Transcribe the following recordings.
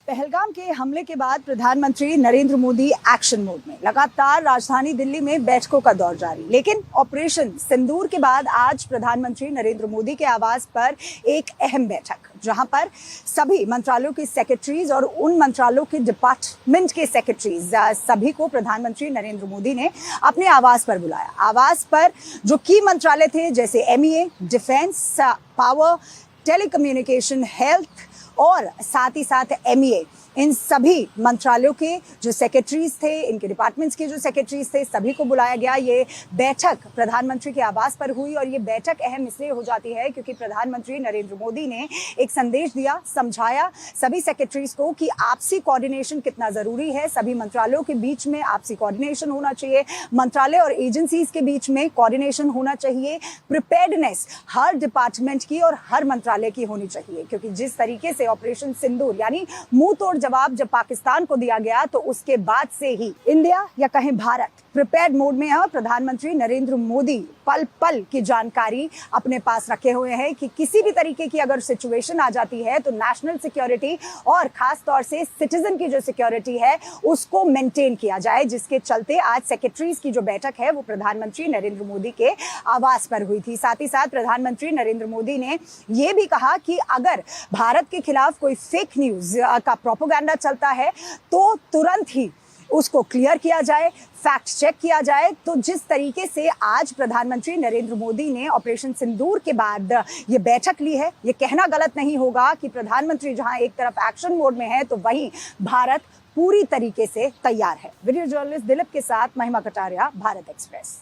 पहलगाम के हमले के बाद प्रधानमंत्री नरेंद्र मोदी एक्शन मोड में। लगातार राजधानी दिल्ली में बैठकों का दौर जारी, लेकिन ऑपरेशन सिंदूर के बाद आज प्रधानमंत्री नरेंद्र मोदी के आवास पर एक अहम बैठक, जहां पर सभी मंत्रालयों के सेक्रेटरीज और उन मंत्रालयों के डिपार्टमेंट के सेक्रेटरीज सभी को प्रधानमंत्री नरेंद्र मोदी ने अपने आवास पर बुलाया। आवास पर जो की मंत्रालय थे, जैसे MEA, defence, power, telecommunication, health और साथ ही साथ MEA, इन सभी मंत्रालयों के जो सेक्रेटरीज थे, इनके डिपार्टमेंट्स के जो सेक्रेटरीज थे, सभी को बुलाया गया। ये बैठक प्रधानमंत्री के आवास पर हुई और ये बैठक अहम इसलिए हो जाती है क्योंकि प्रधानमंत्री नरेंद्र मोदी ने एक संदेश दिया, समझाया सभी सेक्रेटरीज को कि आपसी कोऑर्डिनेशन कितना जरूरी है। सभी मंत्रालयों के बीच में आपसी कोऑर्डिनेशन होना चाहिए, मंत्रालय और एजेंसीज के बीच में कोऑर्डिनेशन होना चाहिए। प्रिपेयर्डनेस हर डिपार्टमेंट की और हर मंत्रालय की होनी चाहिए, क्योंकि जिस तरीके से ऑपरेशन सिंदूर यानी मुंह तोड़ जवाब जब पाकिस्तान को दिया गया, तो उसके बाद से ही इंडिया या कहें भारत प्रिपेयर्ड मोड में है और प्रधानमंत्री नरेंद्र मोदी पल पल की जानकारी अपने पास रखे हुए हैं कि किसी भी तरीके की अगर सिचुएशन आ जाती है तो नेशनल सिक्योरिटी और खास तौर से सिटीजन की जो सिक्योरिटी है उसको मेंटेन किया जाए, जिसके चलते आज सेक्रेटरीज की जो बैठक है वो प्रधानमंत्री नरेंद्र मोदी के आवास पर हुई थी। साथ ही साथ प्रधानमंत्री नरेंद्र मोदी ने ये भी कहा कि अगर भारत के खिलाफ कोई फेक न्यूज का प्रोपेगेंडा चलता है तो तुरंत ही उसको क्लियर किया जाए, फैक्ट चेक किया जाए। तो जिस तरीके से आज प्रधानमंत्री नरेंद्र मोदी ने ऑपरेशन सिंदूर के बाद ये बैठक ली है, ये कहना गलत नहीं होगा कि प्रधानमंत्री जहां एक तरफ एक्शन मोड में है तो वहीं भारत पूरी तरीके से तैयार है। वीडियो जर्नलिस्ट दिलीप के साथ महिमा कटारिया, भारत एक्सप्रेस।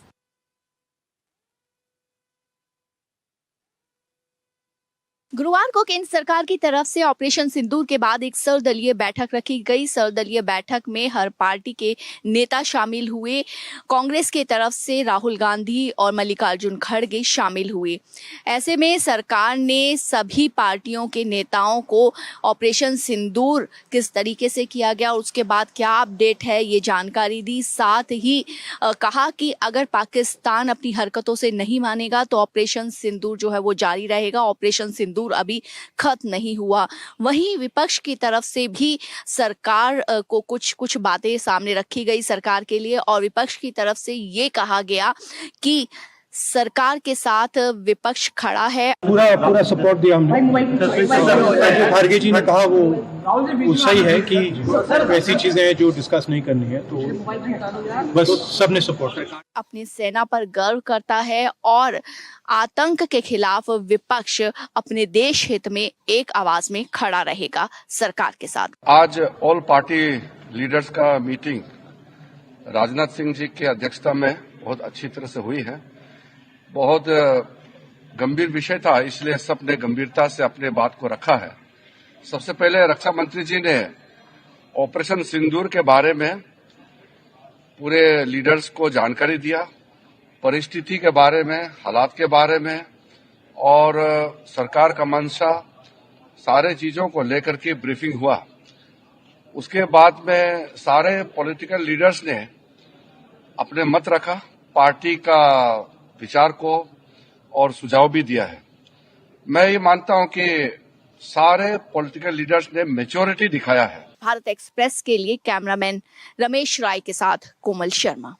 गुरुवार को केंद्र सरकार की तरफ से ऑपरेशन सिंदूर के बाद एक सर्वदलीय बैठक रखी गई। सर्वदलीय बैठक में हर पार्टी के नेता शामिल हुए। कांग्रेस की तरफ से राहुल गांधी और मल्लिकार्जुन खड़गे शामिल हुए। ऐसे में सरकार ने सभी पार्टियों के नेताओं को ऑपरेशन सिंदूर किस तरीके से किया गया और उसके बाद क्या अपडेट है ये जानकारी दी। साथ ही कहा कि अगर पाकिस्तान अपनी हरकतों से नहीं मानेगा तो ऑपरेशन सिंदूर जो है वो जारी रहेगा। ऑपरेशन सिंदूर अभी खत्म नहीं हुआ। वहीं विपक्ष की तरफ से भी सरकार को कुछ बातें सामने रखी गई सरकार के लिए, और विपक्ष की तरफ से ये कहा गया कि सरकार के साथ विपक्ष खड़ा है। पूरा सपोर्ट दिया हमने। जो खारगे जी ने कहा वो सही है कि ऐसी चीजें हैं जो डिस्कस नहीं करनी है, तो बस सबने सपोर्ट किया। अपनी सेना पर गर्व करता है और आतंक के खिलाफ विपक्ष अपने देश हित में एक आवाज में खड़ा रहेगा सरकार के साथ। आज ऑल पार्टी लीडर्स का मीटिंग राजनाथ सिंह जी की अध्यक्षता में बहुत अच्छी तरह से हुई है। बहुत गंभीर विषय था, इसलिए सबने गंभीरता से अपने बात को रखा है। सबसे पहले रक्षा मंत्री जी ने ऑपरेशन सिंदूर के बारे में पूरे लीडर्स को जानकारी दिया, परिस्थिति के बारे में, हालात के बारे में और सरकार का मंशा, सारे चीजों को लेकर के ब्रीफिंग हुआ। उसके बाद में सारे पॉलिटिकल लीडर्स ने अपने मत रखा, पार्टी का विचार को और सुझाव भी दिया है। मैं ये मानता हूं कि सारे पॉलिटिकल लीडर्स ने मैच्योरिटी दिखाया है। भारत एक्सप्रेस के लिए कैमरामैन रमेश राय के साथ कोमल शर्मा।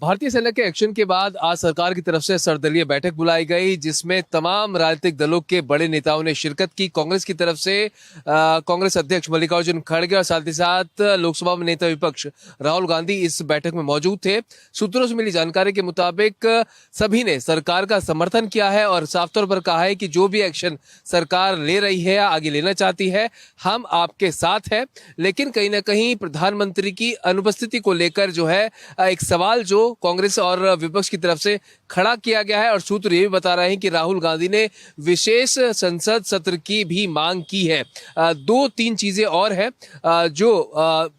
भारतीय सेना के एक्शन के बाद आज सरकार की तरफ से सर्वदलीय बैठक बुलाई गई, जिसमें तमाम राजनीतिक दलों के बड़े नेताओं ने शिरकत की। कांग्रेस की तरफ से कांग्रेस अध्यक्ष मल्लिकार्जुन खड़गे और साथ ही साथ लोकसभा में नेता विपक्ष राहुल गांधी इस बैठक में मौजूद थे। सूत्रों से मिली जानकारी के मुताबिक सभी ने सरकार का समर्थन किया है और साफ तौर पर कहा है कि जो भी एक्शन सरकार ले रही है, आगे लेना चाहती है, हम आपके साथ हैं। लेकिन कहीं ना कहीं प्रधानमंत्री की अनुपस्थिति को लेकर जो है एक सवाल जो कांग्रेस और विपक्ष की तरफ से खड़ा किया गया है, और सूत्र ये भी बता रहे हैं कि राहुल गांधी ने विशेष संसद सत्र की भी मांग की है। 2-3 चीजें और हैं जो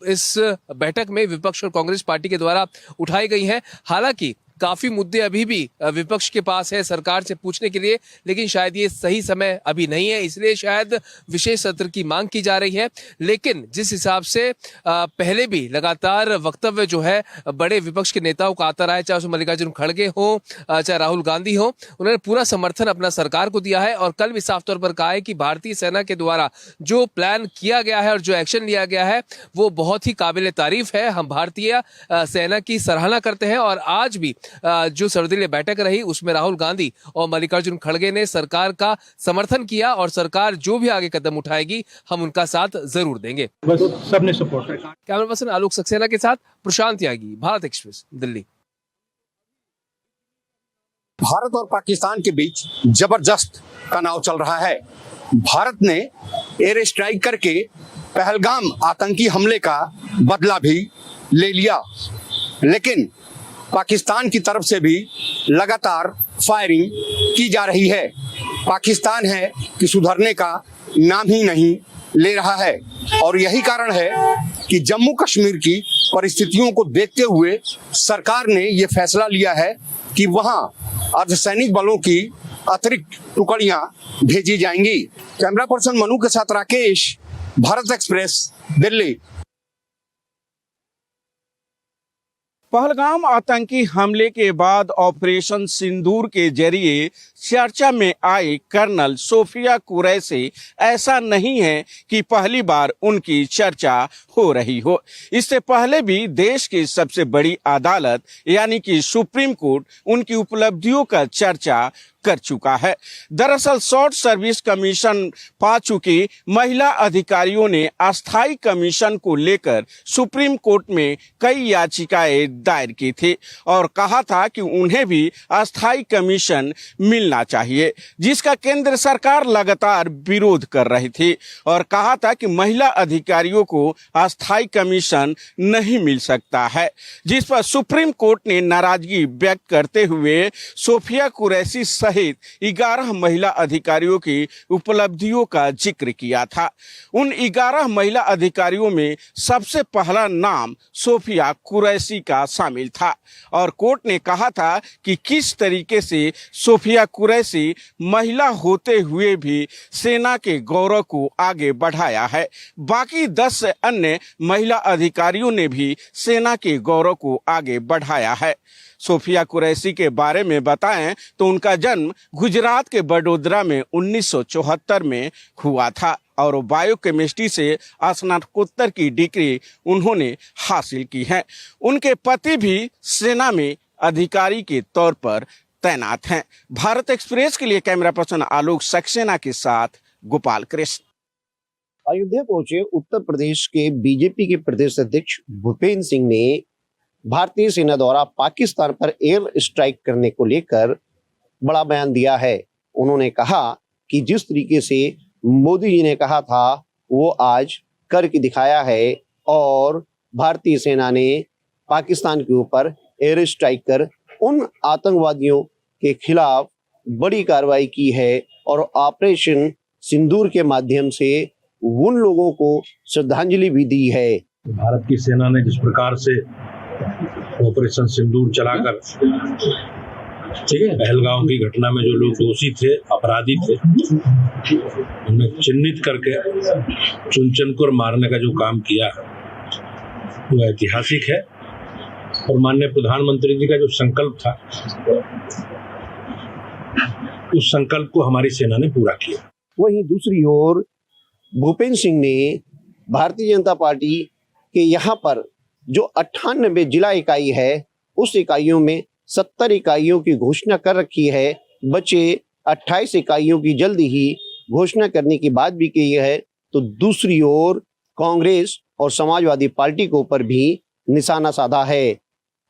इस बैठक में विपक्ष और कांग्रेस पार्टी के द्वारा उठाई गई हैं। हालांकि काफी मुद्दे अभी भी विपक्ष के पास है सरकार से पूछने के लिए, लेकिन शायद ये सही समय अभी नहीं है, इसलिए शायद विशेष सत्र की मांग की जा रही है। लेकिन जिस हिसाब से पहले भी लगातार वक्तव्य जो है बड़े विपक्ष के नेताओं का आता रहा है, चाहे उसमें मल्लिकार्जुन खड़गे हो चाहे राहुल गांधी हो, उन्होंने पूरा समर्थन अपना सरकार को दिया है और कल भी साफ तौर पर कहा है कि भारतीय सेना के द्वारा जो प्लान किया गया है और जो एक्शन लिया गया है वो बहुत ही काबिल तारीफ है। हम भारतीय सेना की सराहना करते हैं और आज भी जो सर्वदलीय बैठक रही उसमें राहुल गांधी और मल्लिकार्जुन खड़गे ने सरकार का समर्थन किया और सरकार जो भी आगे कदम उठाएगी हम उनका साथ जरूर देंगे। बस सबने सपोर्ट है। कैमरा पर्सन आलोक सक्सेना के साथ प्रशांत त्यागी, भारत एक्सप्रेस, दिल्ली। भारत और पाकिस्तान के बीच जबरदस्त तनाव चल रहा है। भारत ने एयर स्ट्राइक करके पहलगाम आतंकी हमले का बदला भी ले लिया, लेकिन पाकिस्तान की तरफ से भी लगातार फायरिंग की जा रही है। पाकिस्तान है कि सुधरने का नाम ही नहीं ले रहा है और यही कारण है कि जम्मू कश्मीर की परिस्थितियों को देखते हुए सरकार ने ये फैसला लिया है कि वहां अर्धसैनिक बलों की अतिरिक्त टुकड़ियां भेजी जाएंगी। कैमरा पर्सन मनु के साथ राकेश, भारत एक्सप्रेस, दिल्ली। पहलगाम आतंकी हमले के बाद ऑपरेशन सिंदूर के जरिए चर्चा में आए कर्नल सोफिया कुरैशी ऐसा नहीं है कि पहली बार उनकी चर्चा हो रही हो। इससे पहले भी देश की सबसे बड़ी अदालत यानी कि सुप्रीम कोर्ट उनकी उपलब्धियों का चर्चा कर चुका है। दरअसल शॉर्ट सर्विस कमीशन पा चुकी महिला अधिकारियों ने अस्थायी कमीशन को लेकर सुप्रीम कोर्ट में कई याचिकाएं दायर की थी और कहा था कि उन्हें भी अस्थायी कमीशन मिलना चाहिए, जिसका केंद्र सरकार लगातार विरोध कर रही थी और कहा था कि महिला अधिकारियों को अस्थायी कमीशन नहीं मिल सकता है, जिस पर सुप्रीम कोर्ट ने नाराजगी व्यक्त करते हुए सोफिया कुरैशी सहित 11 महिला अधिकारियों की उपलब्धियों का जिक्र किया था। उन 11 महिला अधिकारियों में सबसे पहला नाम सोफिया कुरैशी का शामिल था और कोर्ट ने कहा था कि किस तरीके से सोफिया कुरैशी महिला होते हुए भी सेना के गौरव को आगे बढ़ाया है। बाकी 10 अन्य महिला अधिकारियों ने भी सेना के गौरव को आगे बढ़ाया है। सोफिया कुरैशी के बारे में बताएं तो उनका जन्म गुजरात के बड़ोदरा में 1974 में हुआ था और बायोकेमिस्ट्री से स्नातकोत्तर की डिग्री उन्होंने हासिल की है। उनके पति भी सेना में अधिकारी के तौर पर तैनात हैं। भारत एक्सप्रेस के लिए कैमरा पर्सन आलोक सक्सेना के साथ गोपाल कृष्ण। अयोध्या पहुंचे उत्तर प्रदेश के बीजेपी के प्रदेश अध्यक्ष भूपेंद्र सिंह ने भारतीय सेना द्वारा पाकिस्तान पर एयर स्ट्राइक करने को लेकर बड़ा बयान दिया है। उन्होंने कहा कि जिस तरीके से मोदी जी ने कहा था वो आज करके दिखाया है और भारतीय सेना ने पाकिस्तान के ऊपर एयर स्ट्राइक कर उन आतंकवादियों के खिलाफ बड़ी कार्रवाई की है और ऑपरेशन सिंदूर के माध्यम से उन लोगों को श्रद्धांजलि भी दी है। भारत की सेना ने जिस प्रकार से ऑपरेशन सिंदूर चलाकर पहलगाम की घटना में जो लोग दोषी थे, अपराधी थे, उन्हें चिन्हित करके चुन कर मारने का जो काम किया है वो ऐतिहासिक है और माननीय प्रधानमंत्री जी का जो संकल्प था उस संकल्प को हमारी सेना ने पूरा किया। वहीं दूसरी ओर भूपेंद्र सिंह ने भारतीय जनता पार्टी के यहाँ पर जो 98 जिला इकाई है उस इकाइयों में 70 इकाइयों की घोषणा कर रखी है। बचे 28 इकाइयों की जल्दी ही घोषणा करने की बात भी की है। तो दूसरी ओर कांग्रेस और समाजवादी पार्टी के ऊपर भी निशाना साधा है।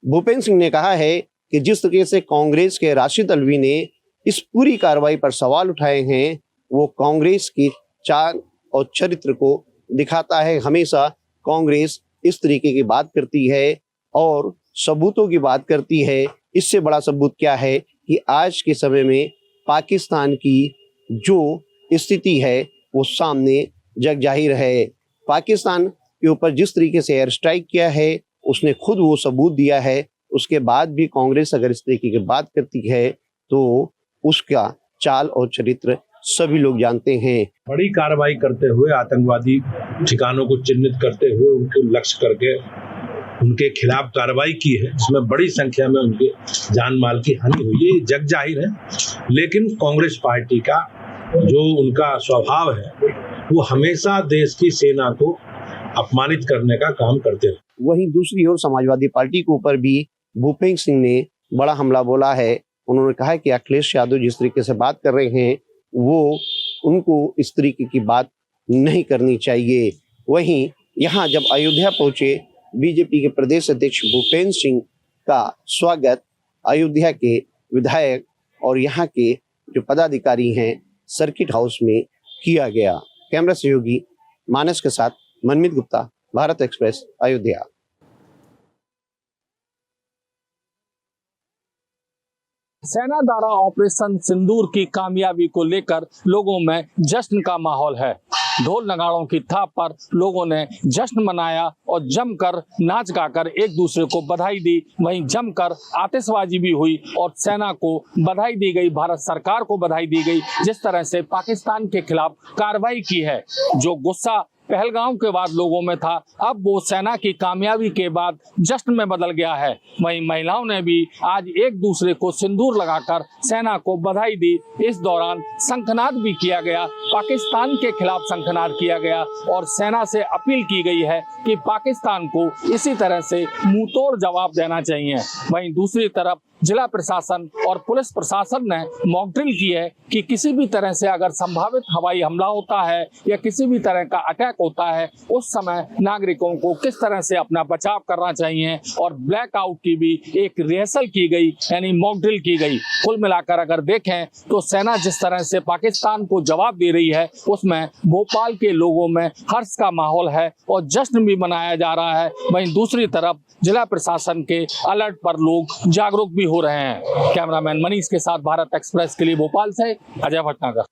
भूपेंद्र सिंह ने कहा है कि जिस तरीके से कांग्रेस के राशिद अल्वी ने इस पूरी कार्रवाई पर सवाल उठाए हैं वो कांग्रेस की चाल और चरित्र को दिखाता है। हमेशा कांग्रेस इस तरीके की बात करती है और सबूतों की बात करती है। इससे बड़ा सबूत क्या है कि आज के समय में पाकिस्तान की जो स्थिति है वो सामने जग जाहिर है। पाकिस्तान के ऊपर जिस तरीके से एयर स्ट्राइक किया है उसने खुद वो सबूत दिया है उसके बाद भी कांग्रेस अगर इस तरीके की बात करती है तो उसका चाल और चरित्र सभी लोग जानते हैं। बड़ी कार्रवाई करते हुए आतंकवादी ठिकानों को चिन्हित करते हुए उनके लक्ष्य करके उनके खिलाफ कार्रवाई की है, इसमें बड़ी संख्या में उनके जान माल की हानि हुई है, जग जाहिर है। लेकिन कांग्रेस पार्टी का जो उनका स्वभाव है वो हमेशा देश की सेना को अपमानित करने का काम करते रहे। वहीं दूसरी ओर समाजवादी पार्टी के ऊपर भी भूपेंद्र सिंह ने बड़ा हमला बोला है। उन्होंने कहा है कि अखिलेश यादव जिस तरीके से बात कर रहे हैं वो उनको इस तरीके की बात नहीं करनी चाहिए। वहीं यहाँ जब अयोध्या पहुंचे बीजेपी के प्रदेश अध्यक्ष भूपेंद्र सिंह का स्वागत अयोध्या के विधायक और यहाँ के जो पदाधिकारी हैं सर्किट हाउस में किया गया। कैमरा सहयोगी मानस के साथ मनमीत गुप्ता, भारत एक्सप्रेस, अयोध्या। सेना द्वारा ऑपरेशन सिंदूर की कामयाबी को लेकर लोगों में जश्न का माहौल है। ढोल नगाड़ों की थाप पर लोगों ने जश्न मनाया और जमकर नाच गाकर एक दूसरे को बधाई दी। वहीं जमकर आतिशबाजी भी हुई और सेना को बधाई दी गई, भारत सरकार को बधाई दी गई जिस तरह से पाकिस्तान के खिलाफ कार्रवाई की है। जो गुस्सा पहलगाम के बाद लोगों में था अब वो सेना की कामयाबी के बाद जश्न में बदल गया है। वहीं महिलाओं ने भी आज एक दूसरे को सिंदूर लगाकर सेना को बधाई दी। इस दौरान शंखनाद भी किया गया, पाकिस्तान के खिलाफ शंखनाद किया गया और सेना से अपील की गई है कि पाकिस्तान को इसी तरह से मुंहतोड़ जवाब देना चाहिए। वहीं दूसरी तरफ जिला प्रशासन और पुलिस प्रशासन ने मॉक ड्रिल की है कि किसी भी तरह से अगर संभावित हवाई हमला होता है या किसी भी तरह का अटैक होता है उस समय नागरिकों को किस तरह से अपना बचाव करना चाहिए और ब्लैकआउट की भी एक रिहर्सल की गई, यानी मॉक ड्रिल की गई। कुल मिलाकर अगर देखें तो सेना जिस तरह से पाकिस्तान को जवाब दे रही है उसमें भोपाल के लोगों में हर्ष का माहौल है और जश्न भी मनाया जा रहा है। वहीं दूसरी तरफ जिला प्रशासन के अलर्ट पर लोग जागरूक भी हो रहे हैं। कैमरामैन मनीष के साथ भारत एक्सप्रेस के लिए भोपाल से अजय भटनागर।